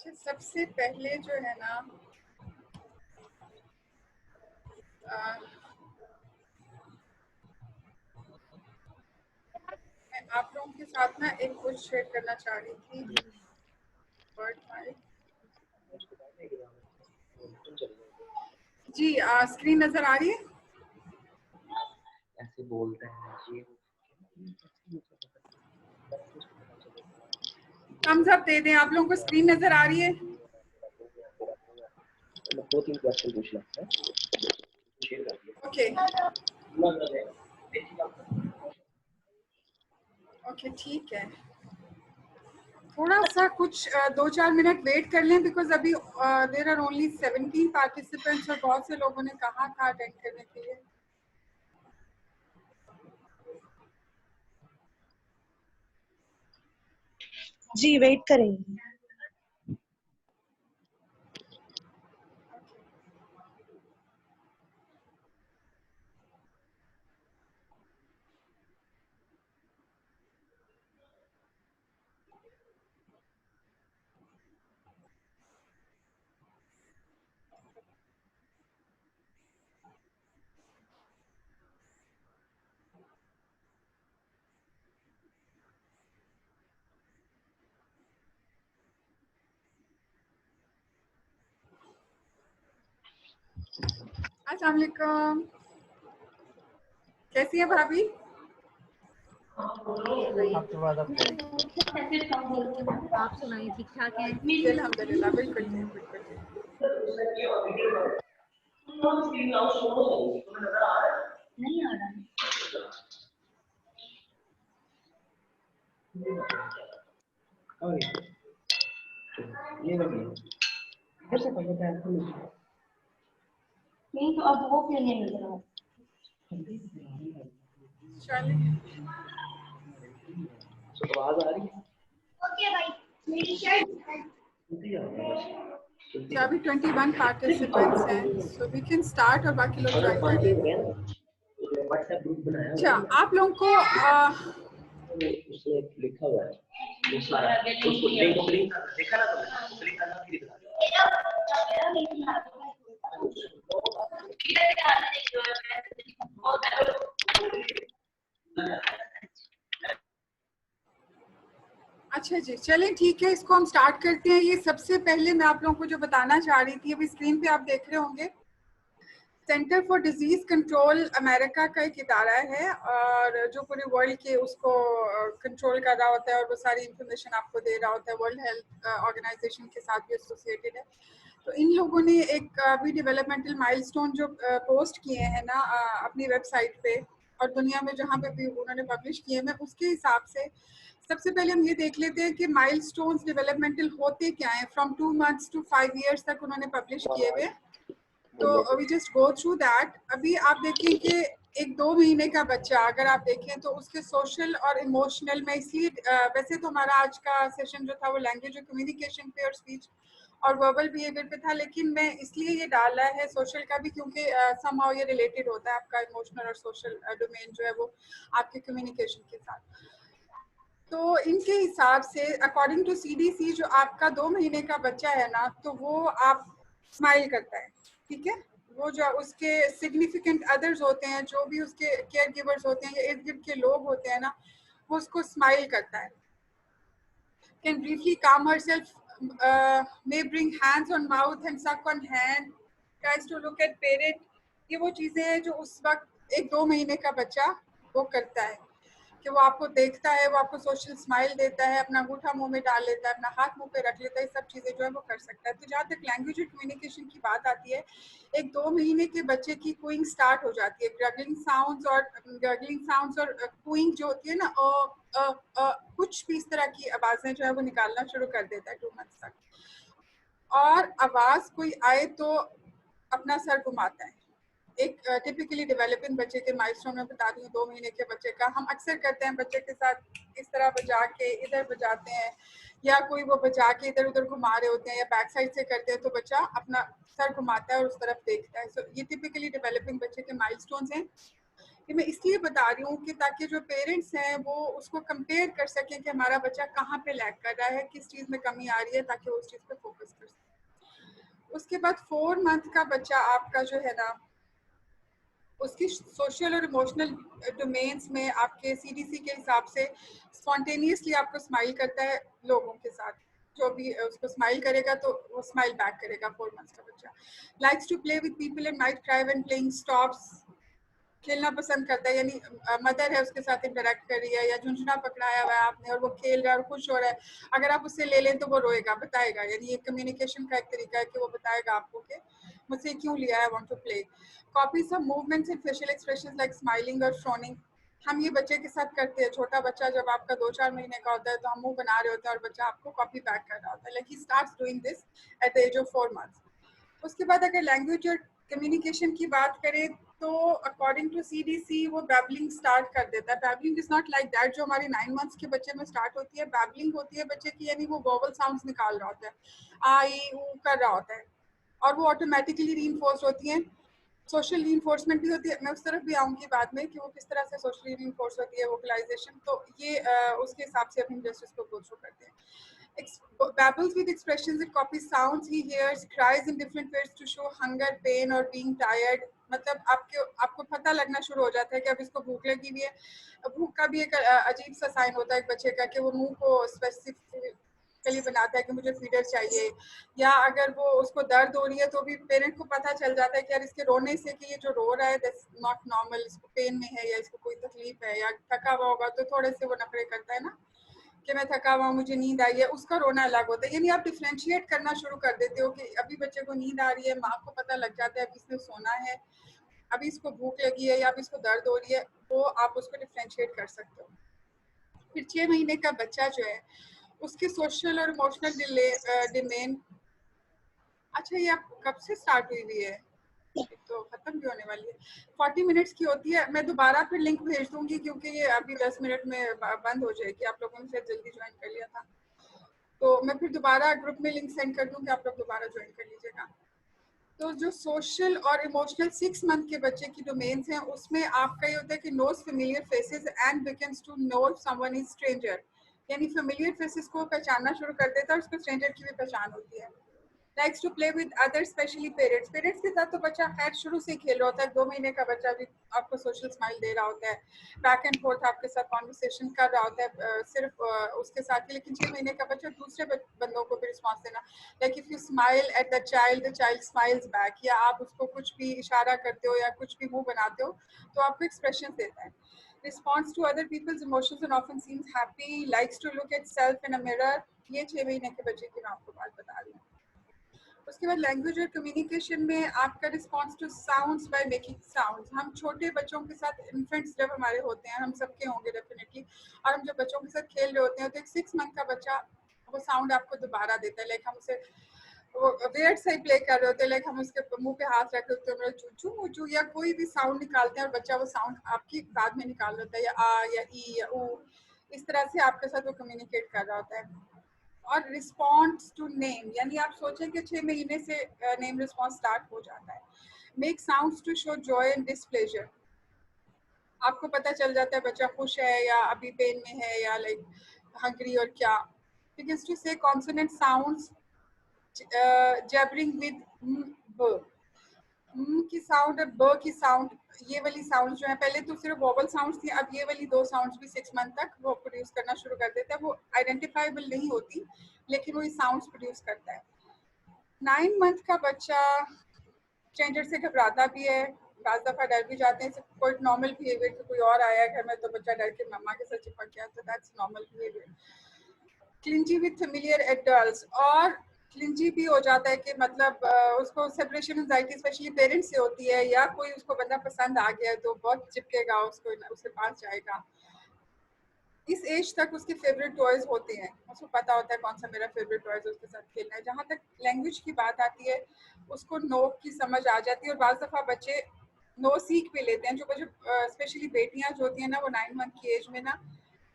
अच्छा, सबसे पहले जो है ना मैं आप लोगों के साथ ना एक कुछ शेयर करना चाह रही थी। वर्ड फाइल जी, स्क्रीन नजर आ रही है? ऐसे बोलते हैं ये थम्स अप दे दें। आप लोगों को स्क्रीन नजर आ रही है? दो तीन क्वेश्चन पूछना है। ओके ओके, ठीक है। थोड़ा सा कुछ 2-4 मिनट वेट कर लें, बिकॉज अभी देर आर ओनली 17 पार्टिसिपेंट्स और बहुत से लोगों ने कहा था अटेंड करने के लिए। जी वेट करेंगे। अस्सलाम वालेकुम, कैसी है भाभी? आप सुनाइए, ठीक ठाक है? अल्हम्दुलिल्लाह, बिल्कुल ठीक, बिल्कुल ठीक। नहीं आ रहा है। नहीं तो अब वो क्यों नहीं मिल रहा? चलिए, आवाज आ रही है? ओके भाई, मेरी शर्ट तो अभी 21 पार्टिसिपेंट्स हैं, सो वी कैन स्टार्ट और बाकी लोग ज्वाइन कर लेंगे। व्हाट्सएप ग्रुप बनाया अच्छा, आप लोगों को उसमें लिखा हुआ है वो सारा उसको लिंक देखा ना तुमने क्लिक करना फिर दिखा अच्छा जी, चलें ठीक है, इसको हम स्टार्ट करते हैं। ये सबसे पहले मैं आप लोगों को जो बताना चाह रही थी, अभी स्क्रीन पे आप देख रहे होंगे, centre for disease control America का एक इदारा है और जो पूरे वर्ल्ड के उसको कंट्रोल कर रहा होता है और वो सारी इंफॉर्मेशन आपको दे रहा होता है। वर्ल्ड हेल्थ ऑर्गेनाइजेशन के साथ भी एसोसिएटेड है। तो इन लोगों ने एक अभी डेवलपमेंटल माइलस्टोन जो पोस्ट किए हैं ना अपनी वेबसाइट पे और दुनिया में जहाँ पे भी उन्होंने पब्लिश किए हैं, उसके हिसाब से सबसे पहले हम ये देख लेते हैं कि माइलस्टोन्स डेवलपमेंटल होते क्या हैं। फ्रॉम 2 months to 5 years तक उन्होंने पब्लिश किए हुए। तो we just go through that. अभी आप देखें कि एक 2 महीने का बच्चा अगर आप देखें तो उसके सोशल और इमोशनल में, इसलिए वैसे तो हमारा आज का सेशन जो था वो लैंग्वेज और कम्युनिकेशन पे और स्पीच और वर्बल बिहेवियर पे था, लेकिन मैं इसलिए ये डाला है सोशल का भी क्योंकि समहाउ ये रिलेटेड होता है। आपका इमोशनल और सोशल डोमेन जो है वो आपके कम्युनिकेशन के साथ। तो इनके हिसाब से अकॉर्डिंग टू सीडीसी जो आपका 2 महीने का बच्चा है ना, तो वो आप स्माइल करता है, ठीक है। वो जो उसके सिग्निफिकेंट अदर्स होते हैं, जो भी उसके केयर गिवर्स होते हैं या इर्द गिर्द के लोग होते हैं ना, वो उसको स्माइल करता है। कैन ब्रीफली काम herself, may bring hands on mouth and suck on hand, tries to look at parent। ये वो चीजें हैं जो उस वक्त एक 2 महीने का बच्चा वो करता है कि वो आपको देखता है, वो आपको सोशल स्माइल देता है, अपना अंगूठा मुंह में डाल लेता है, अपना हाथ मुंह पे रख लेता है, सब चीजें जो है वो कर सकता है। तो जहाँ तक लैंग्वेज और कम्युनिकेशन की बात आती है, एक 2 महीने के बच्चे की कूइंग स्टार्ट हो जाती है। गर्गलिंग साउंड्स और कूइंग जो होती है ना, कुछ भी इस तरह की आवाजें जो है वो निकालना शुरू कर देता है 2 months तक। और आवाज कोई आए तो अपना सर घुमाता है। एक टिपिकली डेवलपिंग बच्चे के माइलस्टोन में बता दूं, 2 महीने के बच्चे का हम अक्सर करते हैं बच्चे के साथ इस तरह बजा के इधर बजाते हैं या कोई वो बजा के इधर उधर घुमा रहे होते हैं या बैक साइड से करते हैं तो बच्चा अपना सर घुमाता है और उस तरफ देखता है। सो ये टिपिकली डेवलपिंग बच्चे के माइलस्टोन्स हैं। ये मैं इसलिए बता रही हूँ कि ताकि जो पेरेंट्स हैं वो उसको कंपेयर कर सकें कि हमारा बच्चा कहाँ पे लैग कर रहा है, किस चीज़ में कमी आ रही है, ताकि वो उस चीज़ पे फोकस कर सकें। उसके बाद 4 मंथ का बच्चा आपका जो है ना, उसकी सोशल और इमोशनल डोमेन्स में आपके सीडीसी के हिसाब से स्पॉन्टेनियसली आपको स्माइल करता है लोगों के साथ, जो भी उसको स्माइल करेगा तो वो स्माइल बैक करेगा 4 मंथ्स का बच्चा। Likes to play with people and might cry when playing, stops, खेलना पसंद करता है, यानी मदर है उसके साथ इंटरेक्ट कर रही है या झुंझुना पकड़ाया हुआ है आपने और वो खेल रहा है और खुश हो रहा है, अगर आप उससे ले लें तो वो रोएगा, बताएगा, यानी ये कम्युनिकेशन का एक तरीका है कि वो बताएगा आपको कि मुझसे क्यों लिया है, I want to play. Copy some movements and facial expressions like smiling और फ्रोनिंग, हम ये बच्चे के साथ करते हैं। छोटा बच्चा जब आपका 2-4 महीने का होता है तो हम मुंह बना रहे होते हैं और बच्चा आपको कॉपी बैक कर रहा होता है, like he starts doing this at the age of 4 months. उसके बाद अगर लैंग्वेज और कम्युनिकेशन की बात करें तो अकॉर्डिंग टू सीडीसी वो बैबलिंग स्टार्ट कर देता है। Babbling is not like that जो हमारे 9 मंथ्स के बच्चे में स्टार्ट होती है। बैबलिंग होती है बच्चे की, यानी वो वोवल साउंड्स निकाल रहा होता है, आ ई ऊ कर रहा होता है, और वो ऑटोमेटिकली रीइंफोर्स होती हैं। सोशल रीइंफोर्समेंट भी होती है, मैं उस तरफ भी आऊँगी बाद में कि वो किस तरह से सोशली रीइंफोर्स होती है वोकलाइजेशन, तो ये उसके हिसाब से हम जस्ट इसको गो थ्रू करते हैं। Babbles with expressions that copy sounds he hears, cries in different ways to show hunger, pain or being tired, मतलब आपको पता लगना शुरू हो जाता है कि अब इसको भूख लगी हुई है। भूख का भी एक अजीब सा साइन होता है एक बच्चे का कि वो मुंह को स्पेसिफिकली बनाता है कि मुझे फीडर चाहिए, या अगर वो उसको दर्द हो रही है तो भी पेरेंट को पता चल जाता है कि यार इसके रोने से कि ये जो रो रहा है दैट्स नॉट नॉर्मल, इसको पेन में है या इसको कोई तकलीफ है, या थका हुआ होगा तो थोड़े से वो नखरे करता है ना कि मैं थका हुआ, मुझे नींद आई है, उसका रोना अलग होता है। यानी आप डिफ्रेंशिएट करना शुरू कर देते हो कि अभी बच्चे को नींद आ रही है, माँ को पता लग जाता है अभी इसने सोना है, अभी इसको भूख लगी है या अभी इसको दर्द हो रही है, वो आप उसको डिफ्रेंशिएट कर सकते हो। फिर 6 महीने का बच्चा जो है उसके सोशल और इमोशनल डिमेन, अच्छा ये आप कब से स्टार्ट हुई है, तो खत्म भी होने वाली है, 40 मिनट्स की होती है। मैं दोबारा फिर लिंक भेज दूंगी क्योंकि ये अभी 10 मिनट में बंद हो जाएगी, आप लोगों ने शायद जल्दी ज्वाइन कर लिया था, तो मैं फिर दोबारा ग्रुप में लिंक सेंड कर दूंगी, आप लोग दोबारा ज्वाइन कर लीजिएगा। तो जो सोशल और इमोशनल 6 मंथ के बच्चे की डोमेन्स हैं उसमें आपका ये होता है कि knows familiar faces and begins to know someone is stranger, यानी फेमिलियर फेसेस को पहचानना शुरू कर देता है और उसको स्ट्रेंजर की भी पहचान होती है। Likes to play with other especially parents, parents के साथ तो बच्चा खैर शुरू से खेल रहा होता है, 2 महीने का बच्चा भी आपको सोशल स्माइल दे रहा होता है, बैक एंड फोर्थ आपके साथ कॉन्वर्सेशन कर रहा होता है, सिर्फ उसके साथ ही। लेकिन 6 महीने का बच्चा दूसरे बंदों को भी रिस्पॉन्स देना, like if you smile at the child smiles back, या आप उसको कुछ भी इशारा करते हो या कुछ भी मुंह बनाते हो तो आपको एक्सप्रेशन देता है। Response to other people's emotions and often seems happy, likes to look at self in a mirror, ये 6 महीने के बच्चे की मैं आपको बात बता रही हूँ। उसके बाद लैंग्वेज और कम्युनिकेशन में आपका response to sounds by making sounds. हम छोटे बच्चों के साथ, इन्फेंट्स जब हमारे होते हैं, हम सबके होंगे डेफिनेटली, और हम जब बच्चों के साथ खेल रहे होते हैं तो एक 6 मंथ का बच्चा वो साउंड आपको दोबारा देता है, लाइक हम उसे वो वेट से ही प्ले कर रहे होते हैं, लाइक हम उसके मुंह पे हाथ रख रहे होते हैं, चू चू चू या कोई भी साउंड निकालते हैं और बच्चा वो साउंड आपकी बाद में निकाल रहा होता है, या आ या ई या ऊ, इस तरह से आपके साथ वो कम्युनिकेट कर रहा होता है। और रिस्पॉन्स टू नेम, यानी आप सोचें कि 6 महीने से नेम रिस्पॉन्स स्टार्ट हो जाता है। Make sounds to show joy and displeasure, आपको पता चल जाता है बच्चा खुश है या अभी पेन में है या लाइक हंग्री और क्या। बिगिंस टू से कॉन्सोनेंट साउंड्स, जैबरिंग विद ब, की साउंड और ब की साउंड, ये वाली साउंड जो है, पहले तो सिर्फ वोबल साउंड्स थी, अब ये वाली 2 साउंड्स भी 6 मंथ तक वो प्रोड्यूस करना शुरू कर देता है। वो आइडेंटिफाइबल नहीं होती लेकिन वो ये साउंड्स प्रोड्यूस करता है। 9 मंथ का बच्चा स्ट्रेंजर से घबराता भी है, बाज़ दफ़ा डर भी जाते हैं, कोई नॉर्मल बिहेवियर कि कोई और आया घर में तो बच्चा डर के मम्मा के साथ चिपक गया, तो that's normal behaviour. Clingy with familiar adults, और क्लिंजी भी हो जाता है कि मतलब उसको सेपरेशन एंजाइटी स्पेशली पेरेंट्स से होती है, या कोई उसको बंदा पसंद आ गया तो बहुत चिपकेगा उसको, उसके पास जाएगा। इस एज तक उसके फेवरेट टॉयज होते हैं, उसको पता होता है कौन सा मेरा फेवरेट टॉयज उसके साथ खेलना है। जहाँ तक लैंग्वेज की बात आती है उसको नो की समझ आ जाती है, और बाज़ दफ़ा बच्चे नो सीख भी लेते हैं। जो बच्चे स्पेशली बेटियां जो होती हैं ना, वो 9 मंथ की एज में ना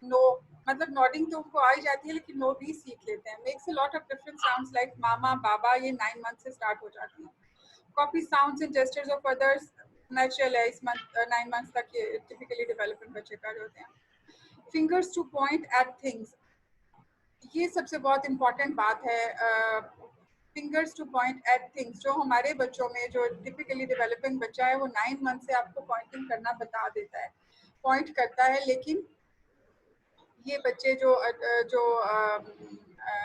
नो मतलब नॉडिंग तो उनको आ ही जाती है लेकिन नो भी सीख लेते हैं। Makes a lot of different sounds like mama baba, ये 9 मंथ से स्टार्ट हो जाती हैं। Copy sounds and gestures of others, natural है, इस मंथ 9 मंथ्स तक ये टिपिकली डेवलपमेंट बच्चे कर रहे होते हैं। Fingers two point at things, ये सबसे बहुत इम्पॉर्टेंट बात है। Fingers two point at things, जो हमारे बच्चों में जो टिपिकली डेवलपिंग बच्चा है वो 9 मंथ से आपको पॉइंटिंग करना बता देता है, पॉइंट करता है। लेकिन ये बच्चे जो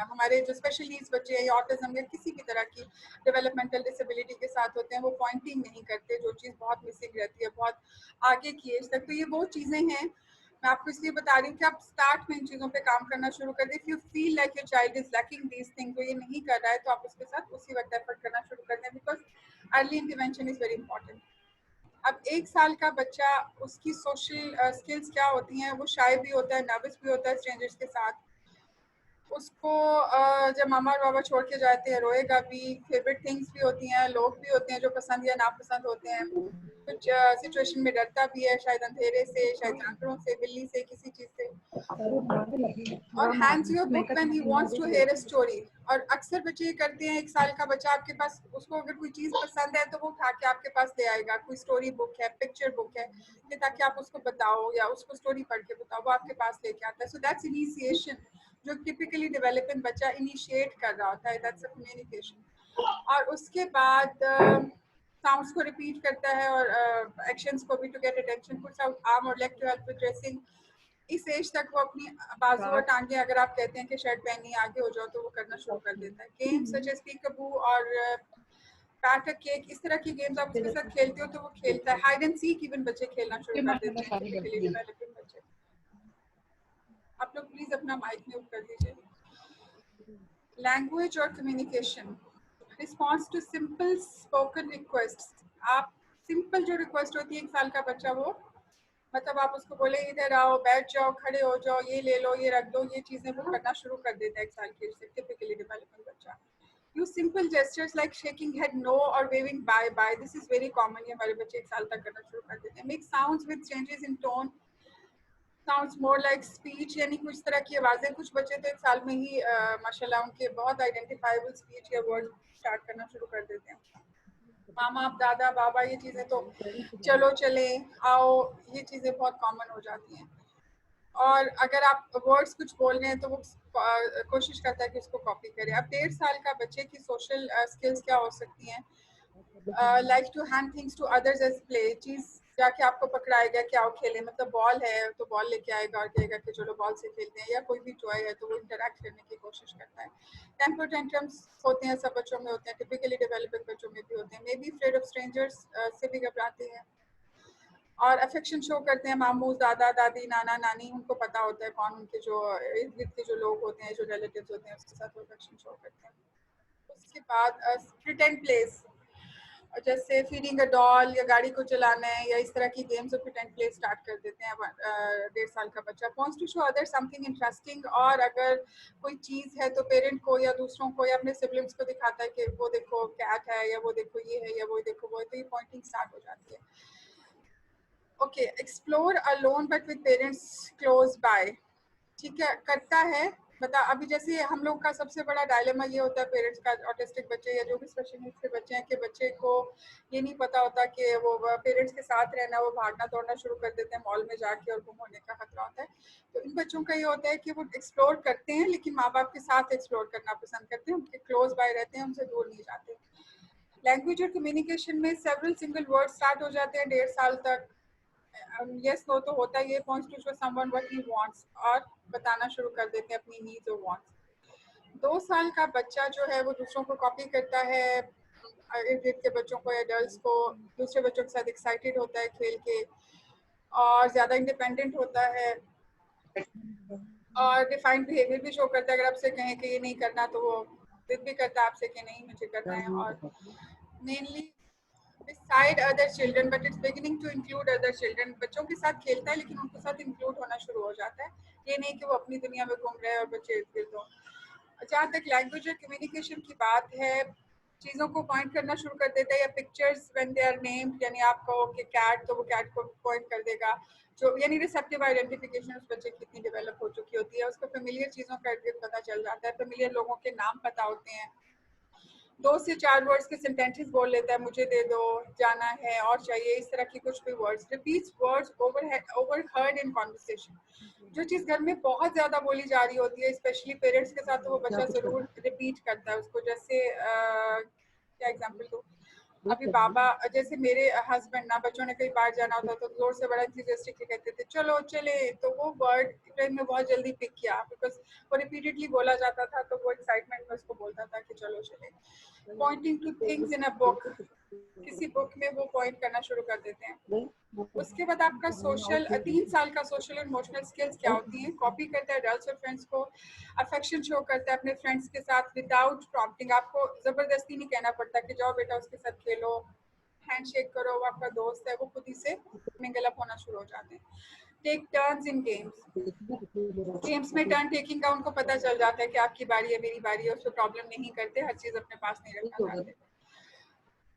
हमारे जो स्पेशल नीड्स बच्चे हैं या ऑटिज्म या किसी भी तरह की डेवलपमेंटल डिसेबिलिटी के साथ होते हैं, वो पॉइंटिंग नहीं करते, जो चीज़ बहुत मिसिंग रहती है बहुत आगे की एज तक। तो ये वो चीज़ें हैं, मैं आपको इसलिए बता रही हूँ कि आप स्टार्ट में इन चीज़ों पे काम करना शुरू कर दें। If you feel like your child is lacking these things, तो ये नहीं कर रहा है, तो आप उसके साथ उसी वक्त एफर्ट करना शुरू कर दें, because early intervention is very important. अब 1 साल का बच्चा, उसकी सोशल स्किल्स क्या होती हैं, वो शाय भी होता है, नर्वस भी होता है स्ट्रेंजर्स के साथ। उसको जब मामा और बाबा छोड़ के जाते हैं रोएगा भी, फेवरेट थिंग्स भी होती हैं, लोग भी होते हैं जो पसंद या नापसंद होते हैं, कुछ सिचुएशन में डरता भी है, शायद अंधेरे से, शायद जानवरों से, बिल्ली से, किसी चीज से। और hands your book when he wants to hear a story. और अक्सर बच्चे ये करते हैं, 1 साल का बच्चा आपके पास, उसको अगर कोई चीज पसंद है तो वो उठा के आपके पास ले आएगा, कोई स्टोरी बुक है, पिक्चर बुक है, कि ताकि आप उसको बताओ या उसको स्टोरी पढ़ के बताओ, वो आपके पास लेके आता है। सो दैट्स इनिशिएशन, जो टिपिकली डेवलपिंग बच्चा इनिशिएट कर रहा होता है, दैट्स अ कम्युनिकेशन। और उसके बाद साउंड्स को रिपीट करता है और एक्शंस को भी, to get attention, puts out arm और leg to help with dressing. इस एज तक वो अपनी बाजू और टांगे, अगर आप कहते हैं कि शर्ट पहनी आगे हो जाओ, तो वो करना शुरू कर देता है। गेम्स सच एज पीकबू और पैट अ केक, इस तरह की गेम्स आप उसके साथ खेलते हो तो वो खेलता है। हाइड एंड सीक इवन बच्चे खेलना शुरू कर देते हैं, टिपिकली डेवलपिंग बच्चे। आप लोग प्लीज अपना माइक म्यूट कर दीजिए। लैंग्वेज और communication, response to simple spoken request. आप सिंपल जो रिक्वेस्ट होती है, 1 साल का बच्चा वो, मतलब आप उसको बोले इधर आओ, बैठ जाओ, खड़े हो जाओ, ये ले लो, ये रख दो, ये चीजें वो करना शुरू कर देता है 1 साल की एज से, टिपिकली डेवलपिंग बच्चा। Use simple gestures like shaking head no और waving bye bye, this is very common, ये हमारे बच्चे 1 साल तक करना शुरू कर देते हैं। Make sounds with changes in tone, sounds more like speech, यानी कुछ तरह की आवाजें। कुछ बच्चे तो 1 साल में ही माशाल्लाह उनके बहुत आइडेंटिफाइबल स्पीच या वर्ड स्टार्ट करना शुरू कर देते हैं। मामा, दादा, बाबा, ये चीजें तो चलो, चले, आओ, ये चीजें बहुत कॉमन हो जाती हैं। और अगर आप वर्ड्स कुछ बोल रहे हैं तो वो कोशिश करता है कि उसको कॉपी करे। अब 1.5 साल का बच्चे की सोशल स्किल्स क्या हो सकती हैं, like to hand things to others as play, चीज जाके आपको पकड़ाएगा कि आओ खेले, मतलब बॉल है तो बॉल लेके आएगा और कहेगा कि चलो बॉल से खेलते हैं, या कोई भी टॉय है तो वो इंटरैक्ट करने की कोशिश करता है। टेम्पर टेंट्रम्स होते हैं, सब बच्चों में होते हैं, टिपिकली डेवलपिंग बच्चों में भी होते हैं। May be afraid of strangers, से भी घबराते हैं। और अफेक्शन शो करते हैं, मामू, दादा, दादी, नाना, नानी, उनको पता होता है कौन उनके जो इर्द गिर्द के जो लोग होते हैं, जो रिलेटिव्स होते हैं, उसके साथ वो अफेक्शन शो करते हैं। उसके बाद प्रिटेंड प्लेस, जैसे फीडिंग अ डॉल या गाड़ी को चलाना है या इस तरह की गेम्स, और प्रिटेंड प्ले स्टार्ट कर देते हैं 1.5 साल का बच्चा। Wants to show other something interesting, और अगर कोई चीज़ है तो पेरेंट को या दूसरों को या अपने सिबलिंग्स को दिखाता है कि वो देखो कैट है, या वो देखो ये है, या वो देखो वो है, तो ये पॉइंटिंग स्टार्ट हो जाती है। Okay, explore alone but with parents close by, ठीक है, करता है। बता, अभी जैसे हम लोग का सबसे बड़ा डायलेमा ये होता है पेरेंट्स का, ऑटिस्टिक बच्चे या जो भी स्पेशल नीड्स के बच्चे हैं, कि बच्चे को ये नहीं पता होता कि वो पेरेंट्स के साथ रहना, वो भागना दौड़ना शुरू कर देते हैं मॉल में जाके और गुम होने का खतरा होता है। तो इन बच्चों का ये होता है कि वो एक्सप्लोर करते हैं, लेकिन माँ बाप के साथ एक्सप्लोर करना पसंद करते हैं, उनके क्लोज बाय रहते हैं, उनसे दूर नहीं जाते। लैंग्वेज और कम्युनिकेशन में सेवरल सिंगल वर्ड स्टार्ट हो जाते हैं 1.5 साल तक। यस नो तो होता है, ये points to show someone what he wants, और बताना शुरू कर देते हैं अपनी नीड्स और वांट्स। 2 साल का बच्चा जो है वो दूसरों को कॉपी करता है, इर्द गिर्द के बच्चों को, एडल्ट्स को, दूसरे बच्चों के साथ एक्साइटेड होता है खेल के, और ज़्यादा इंडिपेंडेंट होता है, और डिफाइंड बिहेवियर भी शो करता है। अगर आपसे कहें कि ये नहीं करना तो वो जिद भी करता है आपसे कि नहीं मुझे करना है। और mainly beside other children but it's beginning to include other children, बच्चों के साथ खेलता है लेकिन उनके साथ इंक्लूड होना शुरू हो जाता है, ये नहीं कि वो अपनी दुनिया में घूम रहे हैं और बच्चे इर्द गिर्द हो। जहाँ तक लैंग्वेज और कम्युनिकेशन की बात है, चीज़ों को पॉइंट करना शुरू कर देता है, या pictures when they are named, यानी आप कहो कि कैट तो वो कैट को पॉइंट कर देगा, जो यानी रिसेप्टिव आइडेंटिफिकेशन उस बच्चे की इतनी डेवलप हो चुकी होती है, उसको फेमिलियर चीज़ों का पता चल जाता है, फेमिलियर लोगों के नाम पता होते हैं। 2 से 4 वर्ड्स के सेंटेंसेस बोल लेता है, मुझे दे दो, जाना है, और चाहिए, इस तरह की कुछ भी words. Repeats words overheard in conversation. जो चीज़ घर में बहुत ज़्यादा बोली जा रही होती है, स्पेशली पेरेंट्स के साथ, तो वो बच्चा ज़रूर रिपीट करता है उसको। जैसे क्या एग्जांपल दूँ, अभी बाबा, जैसे मेरे हस्बैंड ना, बच्चों ने कई बार जाना होता तो जोर से बड़ा इंथुसियास्टिकली कहते थे चलो चले, तो वो वर्ड ब्रेन में बहुत जल्दी पिक किया, बिकॉज वो रिपीटेडली बोला जाता था, तो वो एक्साइटमेंट में उसको बोलता था कि चलो चले। Pointing two things in a book, किसी बुक में वो पॉइंट करना शुरू कर देते हैं। उसके बाद आपका सोशल, 3 साल का सोशल और इमोशनल स्किल्स क्या होती हैं? कॉपी करता है एडल्ट्स और फ्रेंड्स को, अफेक्शन शो करता है अपने फ्रेंड्स के साथ विदाउट प्रॉम्प्टिंग। आपको जबरदस्ती नहीं कहना पड़ता कि जाओ बेटा उसके साथ खेलो, हैंडशेक करो, वो आपका दोस्त है, वो खुद ही से मिंगल अप होना शुरू हो जाते हैं। Take turns in games, games में टर्न टेकिंग का उनको पता चल जाता है कि आपकी बारी है, मेरी बारी है, उसको प्रॉब्लम नहीं करते, हर चीज अपने पास नहीं रखना चाहते।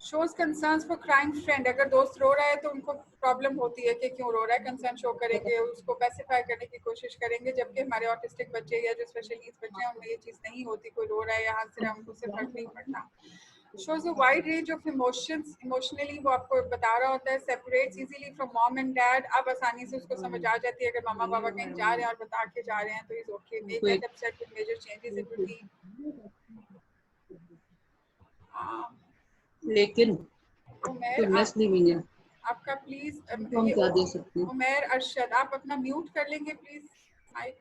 Shows concerns for crying friend, अगर दोस्त रो रहा है तो उनको प्रॉब्लम होती है कि क्यों रो रहा है, कंसर्न शो करेंगे, उसको पैसिफाई करने की कोशिश करेंगे। जबकि हमारे ऑटिस्टिक बच्चे या जो स्पेशल नीड्स बच्चे हैं उनमें ये चीज़ नहीं होती, कोई रो रहा है या हंस रहा है उनको उससे फर्क नहीं पड़ता। Shows a wide range of emotions, emotionally वो आपको बता रहा होता है, separates easily from mom and dad, अब आसानी से उसको समझ आ जाती है अगर मामा पापा कहीं जा रहे हैं और बता के जा रहे हैं तो is okay, may get upset with major changes in routine. लेकिन उमैर, आपका प्लीज, हम क्या दे सकते हैं? उमैर अरशद, आप अपना म्यूट कर लेंगे प्लीज माइक।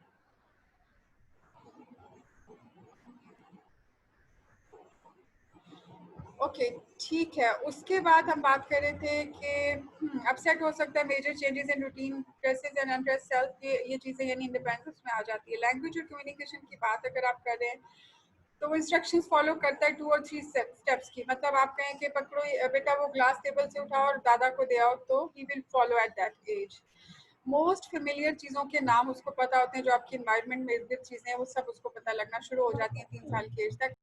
ओके ठीक है। उसके बाद हम बात कर रहे थे कि अपसेट हो सकता है, major changes in routine, stresses and unrest self, ये चीज़ें यानी इंडिपेंडेंस में आ जाती है। लैंग्वेज और कम्युनिकेशन की बात अगर आप कर रहे हैं तो वो इंस्ट्रक्शंस फॉलो करता है 2 और 3 स्टेप्स की। मतलब आप कहें कि पकड़ो बेटा वो ग्लास टेबल से उठाओ और दादा को दे आओ, तो he will follow at that age. Most familiar चीज़ों के नाम उसको पता होते हैं, जो आपकी इन्वायरमेंट में इर्द गिर्द चीज़ें हैं वो सब उसको पता लगना शुरू हो जाती हैं 3 साल की एज तक।